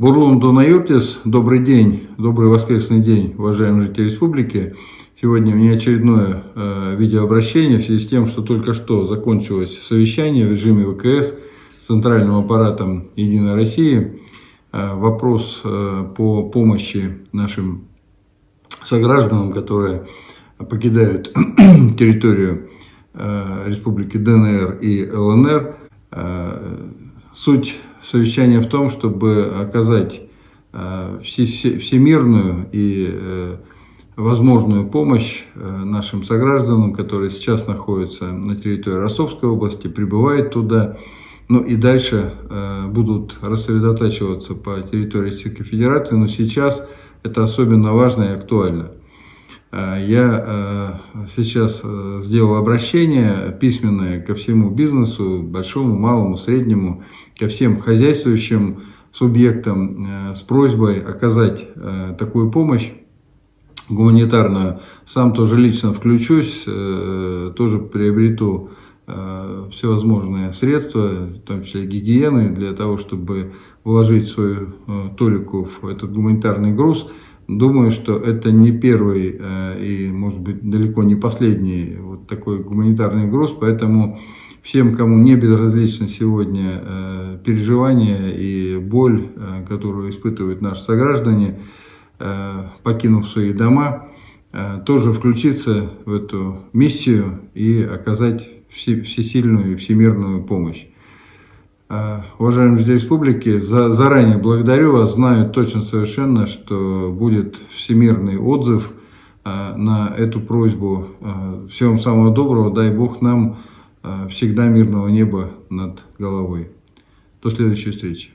Бурлун Донайотис, добрый день, добрый воскресный день, уважаемые жители республики. Сегодня у меня очередное видеообращение в связи с тем, что только что закончилось совещание в режиме ВКС с центральным аппаратом Единой России. Вопрос по помощи нашим согражданам, которые покидают территорию республики ДНР и ЛНР. Суть совещания в том, чтобы оказать всемирную и возможную помощь нашим согражданам, которые сейчас находятся на территории Ростовской области, прибывают туда, ну и дальше будут рассредотачиваться по территории Российской Федерации, но сейчас это особенно важно и актуально. Я сейчас сделал обращение письменное ко всему бизнесу, большому, малому, среднему, ко всем хозяйствующим субъектам с просьбой оказать такую помощь гуманитарную. Сам тоже лично включусь, тоже приобрету всевозможные средства, в том числе гигиены, для того, чтобы вложить свою толику в этот гуманитарный груз. Думаю, что это не первый и, может быть, далеко не последний вот такой гуманитарный груз, поэтому всем, кому не безразлично сегодня переживания и боль, которую испытывают наши сограждане, покинув свои дома, тоже включиться в эту миссию и оказать всесильную и всемирную помощь. Уважаемые жители республики, заранее благодарю вас, знаю точно совершенно, что будет всемирный отзыв на эту просьбу. Всего вам самого доброго, дай Бог нам всегда мирного неба над головой. До следующей встречи.